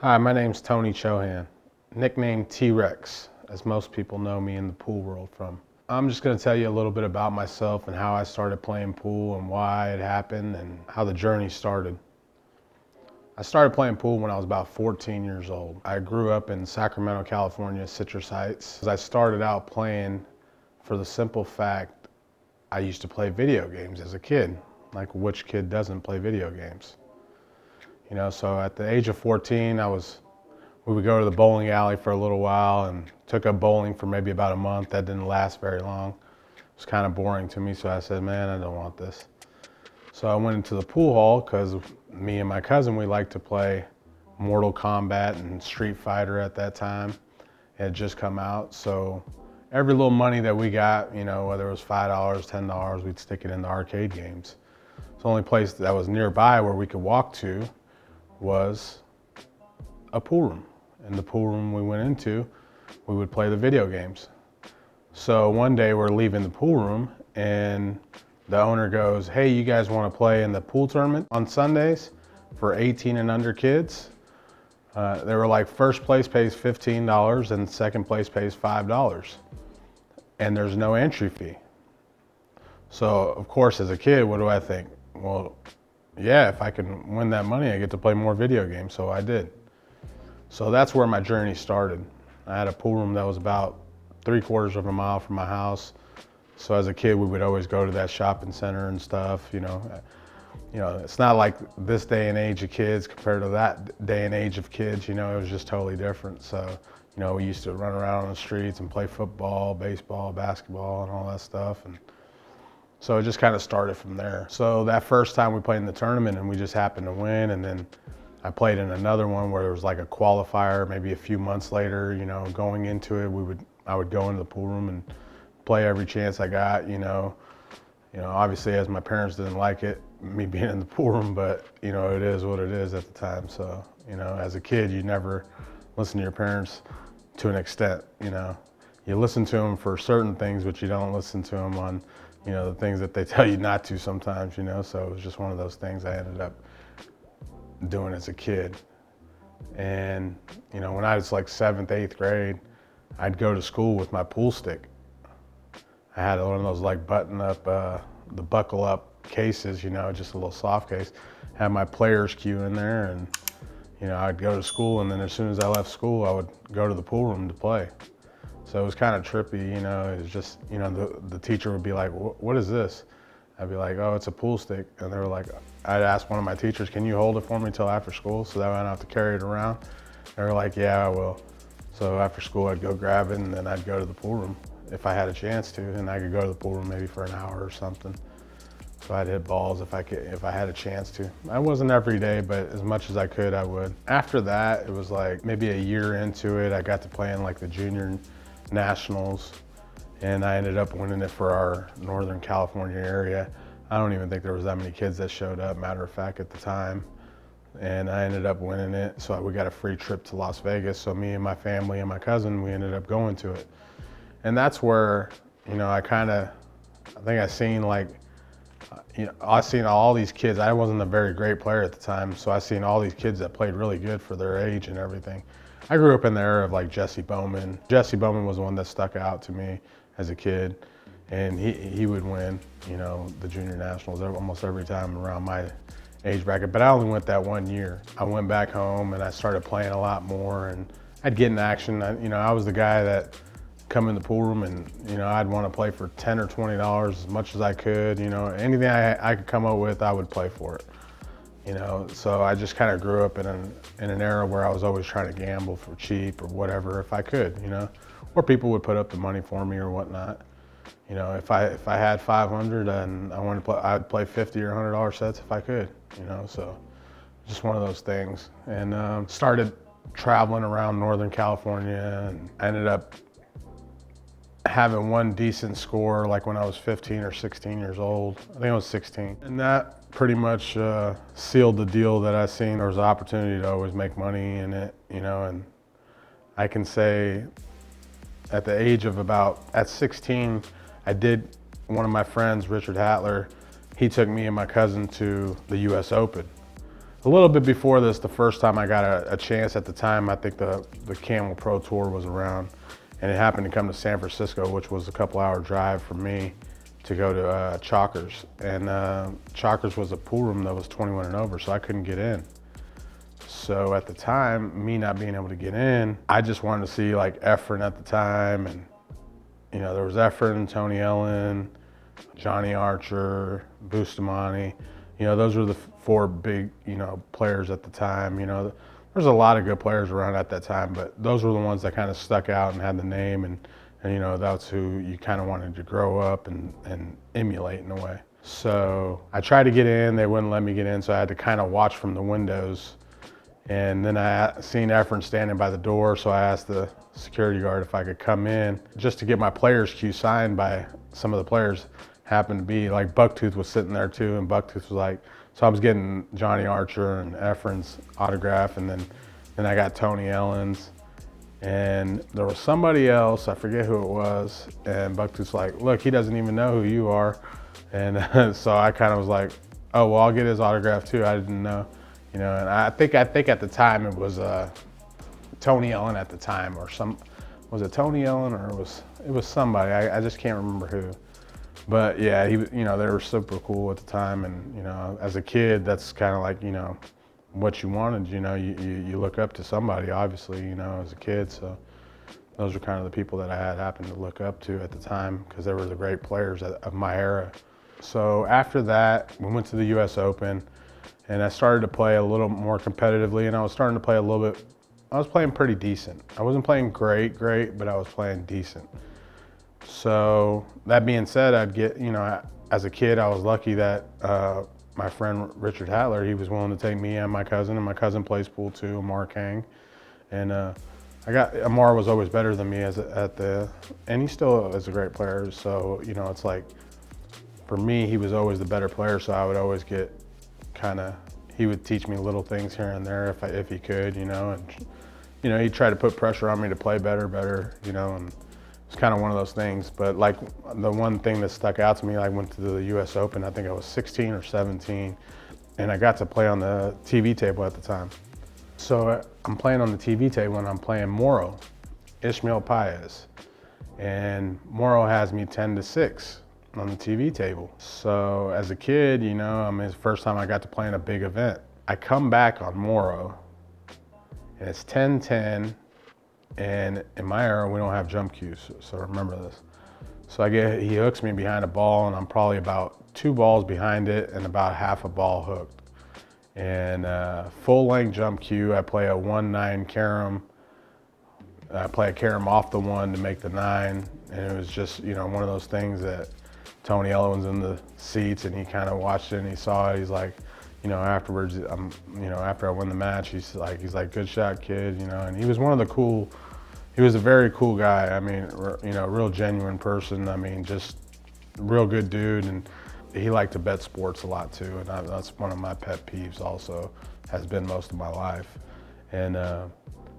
Hi, my name's Tony Chohan, nicknamed T-Rex, as most people know me in the pool world from. I'm just going to tell you a little bit about myself and how I started playing pool and why it happened and how the journey started. I started playing pool when I was about 14 years old. I grew up in Sacramento, California, Citrus Heights. I started out playing for the simple fact I used to play video games as a kid. Like, which kid doesn't play video games? So at the age of 14, we would go to the bowling alley for a little while and took up bowling for maybe about a month. That didn't last very long. It was kind of boring to me, so I said, man, I don't want this. So I went into the pool hall because me and my cousin, we liked to play Mortal Kombat and Street Fighter at that time. It had just come out, so every little money that we got, whether it was $5, $10, we'd stick it into arcade games. So the only place that was nearby where we could walk to was a pool room. In the pool room we went into, we would play the video games. So one day we're leaving the pool room and the owner goes, hey, you guys want to play in the pool tournament on Sundays for 18 and under kids? They were like, first place pays $15 and second place pays $5. And there's no entry fee. So of course, as a kid, what do I think? Well, yeah, if I can win that money, I get to play more video games. So I did. So that's where my journey started. I had a pool room that was about 3/4 of a mile from my house. So as a kid, we would always go to that shopping center and stuff. It's not like this day and age of kids compared to that day and age of kids. It was just totally different. So, we used to run around on the streets and play football, baseball, basketball, and all that stuff. And so it just kind of started from there. So that first time we played in the tournament and we just happened to win, and then I played in another one where there was like a qualifier maybe a few months later, going into it, I would go into the pool room and play every chance I got, obviously as my parents didn't like it, me being in the pool room, but it is what it is at the time. So, as a kid, you never listen to your parents to an extent, you listen to them for certain things, but you don't listen to them on, the things that they tell you not to sometimes, so it was just one of those things I ended up doing as a kid. And when I was like 7th, 8th grade, I'd go to school with my pool stick. I had one of those like button up, the buckle up cases, just a little soft case. Had my player's cue in there, and I'd go to school, and then as soon as I left school, I would go to the pool room to play. So it was kind of trippy, it was just, the teacher would be like, what is this? I'd be like, oh, it's a pool stick. And they were like, I'd ask one of my teachers, can you hold it for me till after school so that I don't have to carry it around? They were like, yeah, I will. So after school, I'd go grab it, and then I'd go to the pool room if I had a chance to, and I could go to the pool room maybe for an hour or something. So I'd hit balls if I had a chance to. I wasn't every day, but as much as I could, I would. After that, it was like maybe a year into it, I got to play in like the junior nationals, and I ended up winning it for our Northern California area. I don't even think there was that many kids that showed up, matter of fact, at the time. And I ended up winning it, so we got a free trip to Las Vegas. So me and my family and my cousin, we ended up going to it. And that's where, I think I seen like, I seen all these kids. I wasn't a very great player at the time, so I seen all these kids that played really good for their age and everything. I grew up in the era of like Jesse Bowman. Jesse Bowman was the one that stuck out to me as a kid, and he would win, the junior nationals almost every time around my age bracket. But I only went that one year. I went back home and I started playing a lot more, and I'd get in action. I was the guy that come in the pool room and I'd want to play for $10 or $20 as much as I could. Anything I could come up with, I would play for it. So I just kind of grew up in an era where I was always trying to gamble for cheap or whatever if I could, or people would put up the money for me or whatnot. If I had 500 and I wanted to play, I'd play 50 or $100 sets if I could. So just one of those things. And started traveling around Northern California, and I ended up having one decent score like when I was 15 or 16 years old. I think I was 16. And that pretty much sealed the deal that I seen. There was an opportunity to always make money in it, and I can say at the age of at 16, I did, one of my friends, Richard Hattler, he took me and my cousin to the US Open. A little bit before this, the first time I got a chance at the time, I think the Camel Pro Tour was around, and it happened to come to San Francisco, which was a couple-hour drive for me to go to Chalkers. And Chalkers was a pool room that was 21 and over, so I couldn't get in. So at the time, me not being able to get in, I just wanted to see like Efren at the time, and you know, there was Efren, Tony Ellen, Johnny Archer, Bustamante. You know, those were the four big, you know, players at the time. You know, there's a lot of good players around at that time, but those were the ones that kind of stuck out and had the name, and you know, that's who you kind of wanted to grow up and emulate in a way. So I tried to get in, they wouldn't let me get in, so I had to kind of watch from the windows. And then I seen Efren standing by the door, so I asked the security guard if I could come in just to get my player's cue signed by some of the players. Happened to be like Bucktooth was sitting there too, and Bucktooth was like, so I was getting Johnny Archer and Efren's autograph, and then I got Tony Ellen's, and there was somebody else, I forget who it was, and Bucktooth's like, look, he doesn't even know who you are. And so I kind of was like, oh, well, I'll get his autograph too, I didn't know. You know, and I think at the time it was Tony Ellen at the time, or was it Tony Ellen, or it was somebody, I just can't remember who. But yeah, you know, they were super cool at the time, and you know, as a kid, that's kind of like, you know, what you wanted. You know, you look up to somebody, obviously, you know, as a kid. So those are kind of the people that I had happened to look up to at the time, because they were the great players of my era. So after that, we went to the U.S. Open, and I started to play a little more competitively, and I was starting to play a little bit. I was playing pretty decent. I wasn't playing great, but I was playing decent. So that being said, I'd get, you know, as a kid, I was lucky that my friend Richard Hattler, he was willing to take me and my cousin plays pool too, Amar Kang. And Amar was always better than me and he still is a great player. So, you know, it's like, for me, he was always the better player. So I would always get he would teach me little things here and there if he could, you know, and, you know, he'd try to put pressure on me to play better, you know, and it's kind of one of those things. But like the one thing that stuck out to me, I went to the US Open, I think I was 16 or 17, and I got to play on the TV table at the time. So I'm playing on the TV table and I'm playing Morrow, Ishmael Paez. And Morrow has me 10-6 on the TV table. So as a kid, you know, I mean, it's the first time I got to play in a big event. I come back on Morrow and it's 10-10. And in my era, we don't have jump cues, so remember this. So he hooks me behind a ball, and I'm probably about 2 balls behind it and about half a ball hooked. And full length jump cue, I play a 1-9 carom. I play a carom off the 1 to make the 9, and it was just, you know, one of those things that Tony Ellen's in the seats, and he kind of watched it and he saw it. He's like, you know, afterwards, you know, after I win the match, he's like, good shot, kid, you know. And he was he was a very cool guy. I mean, you know, real genuine person. I mean, just real good dude. And he liked to bet sports a lot too. And that's one of my pet peeves also, has been most of my life. And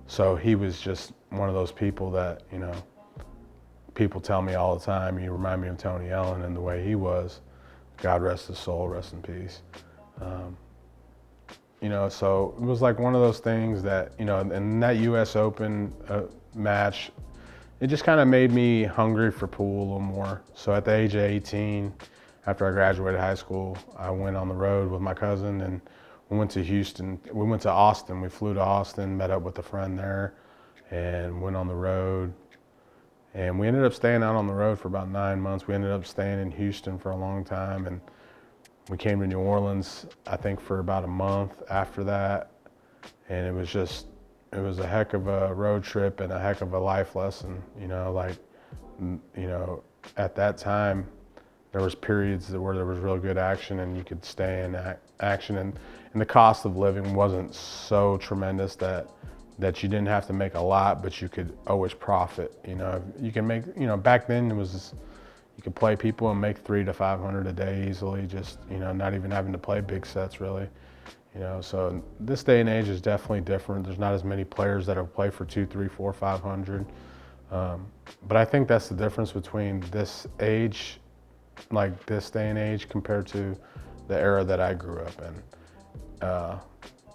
so he was just one of those people that, you know, people tell me all the time, you remind me of Tony Ellen and the way he was. God rest his soul, rest in peace. You know, so it was like one of those things that, you know, in that US Open match, it just kind of made me hungry for pool a little more. So at the age of 18, after I graduated high school, I went on the road with my cousin, and we went to Houston. We went to Austin. We flew to Austin, met up with a friend there, and went on the road. And we ended up staying out on the road for about 9 months. We ended up staying in Houston for a long time, and we came to New Orleans, I think, for about a month after that. And it was a heck of a road trip and a heck of a life lesson, you know, like, you know, at that time, there was periods where there was real good action and you could stay in action, and the cost of living wasn't so tremendous that you didn't have to make a lot, but you could always profit. You know, you can make, you know, back then you could play people and make $300 to $500 a day easily, just, you know, not even having to play big sets really. You know, so this day and age is definitely different. There's not as many players that have played for 200, 300, 400, 500. But I think that's the difference between this age, like this day and age, compared to the era that I grew up in. uh,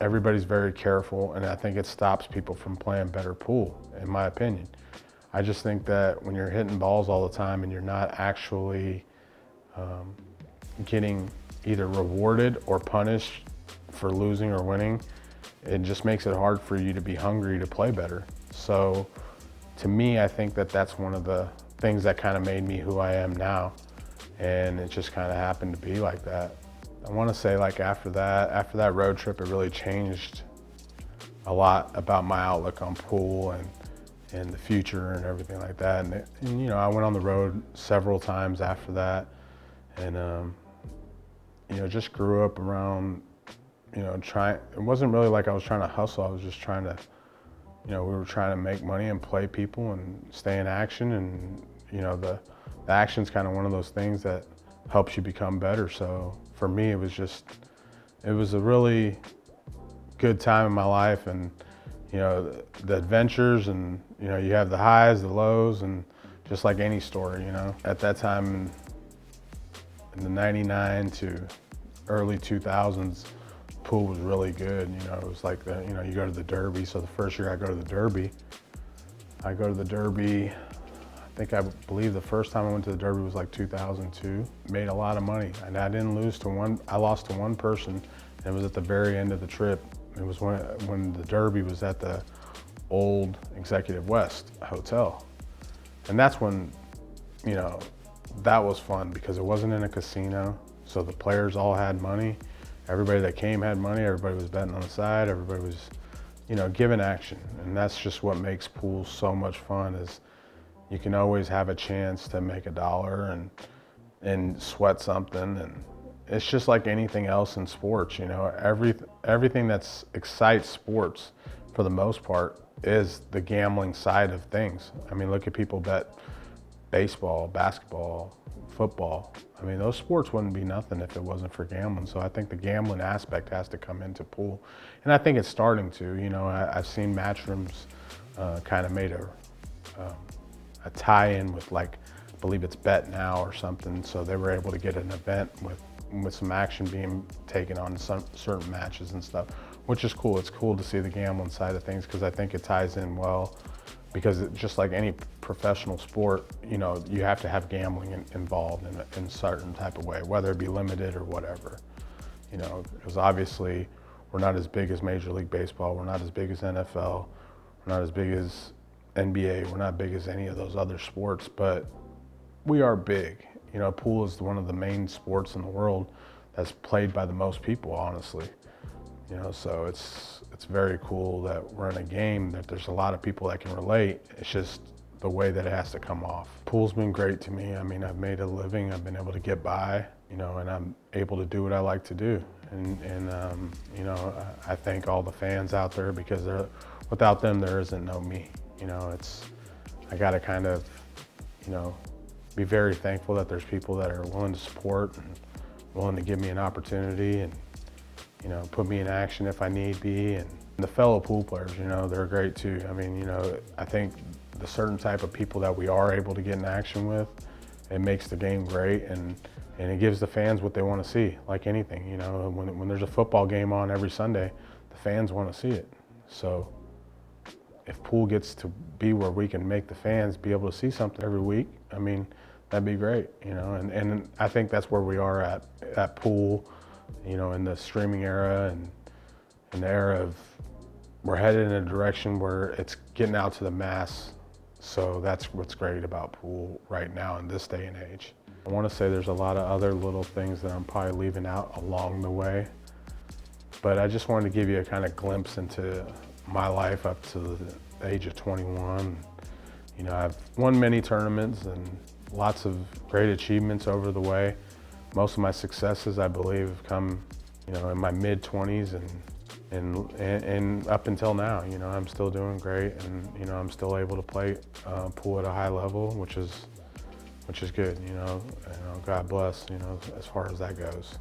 everybody's very careful, and I think it stops people from playing better pool, in my opinion. I just think that when you're hitting balls all the time and you're not actually getting either rewarded or punished for losing or winning, it just makes it hard for you to be hungry to play better. So to me, I think that that's one of the things that kind of made me who I am now. And it just kind of happened to be like that. I want to say like after that road trip, it really changed a lot about my outlook on pool and the future and everything like that. And you know, I went on the road several times after that, and you know, just grew up around, you know, it wasn't really like I was trying to hustle. I was just trying to, you know, we were trying to make money and play people and stay in action. And, you know, the action's kind of one of those things that helps you become better. So for me, it was a really good time in my life. And, you know, the adventures, and, you know, you have the highs, the lows, and just like any story, you know. At that time in the 99 to early 2000s, pool was really good. You know, it was like you know, you go to the Derby. So the first year I go to the Derby, I believe the first time I went to the Derby was like 2002. Made a lot of money, and I lost to one person. It was at the very end of the trip. It was when the Derby was at the old Executive West Hotel. And that's when, you know, that was fun because it wasn't in a casino. So the players all had money. Everybody that came had money. Everybody was betting on the side. Everybody was, you know, giving action. And that's just what makes pool so much fun, is you can always have a chance to make a dollar and sweat something. And it's just like anything else in sports, you know, everything that excites sports for the most part is the gambling side of things. I mean, look at people bet baseball, basketball, football. I mean, those sports wouldn't be nothing if it wasn't for gambling. So I think the gambling aspect has to come into pool. And I think it's starting to, you know, I've seen Matchrooms kind of made a tie-in with, like, I believe it's Bet Now or something. So they were able to get an event with some action being taken on some certain matches and stuff, which is cool. It's cool to see the gambling side of things, because I think it ties in well, because just like any professional sport, you know, you have to have gambling involved in a certain type of way, whether it be limited or whatever, you know, because obviously we're not as big as Major League Baseball, we're not as big as NFL, we're not as big as NBA, we're not big as any of those other sports, but we are big. You know, pool is one of the main sports in the world that's played by the most people, honestly. You know, so it's very cool that we're in a game that there's a lot of people that can relate. It's just the way that it has to come off. Pool's been great to me. I mean, I've made a living. I've been able to get by, you know, and I'm able to do what I like to do. And you know, I thank all the fans out there, because without them, there isn't no me. You know, I gotta kind of, you know, be very thankful that there's people that are willing to support and willing to give me an opportunity and, you know, put me in action if I need be. And the fellow pool players, you know, they're great too. I mean, you know, I think the certain type of people that we are able to get in action with, it makes the game great, and it gives the fans what they want to see, like anything. You know, when there's a football game on every Sunday, the fans want to see it. So if pool gets to be where we can make the fans be able to see something every week, I mean, that'd be great, you know. And I think that's where we are at pool, you know, in the streaming era, and in the era of, we're headed in a direction where it's getting out to the mass. So that's what's great about pool right now in this day and age. I want to say there's a lot of other little things that I'm probably leaving out along the way, but I just wanted to give you a kind of glimpse into my life up to the age of 21. You know, I've won many tournaments and lots of great achievements over the way. Most of my successes, I believe, have come, you know, in my mid-20s and up until now. You know, I'm still doing great, and, you know, I'm still able to play pool at a high level, which is good. You know, God bless, you know, as far as that goes.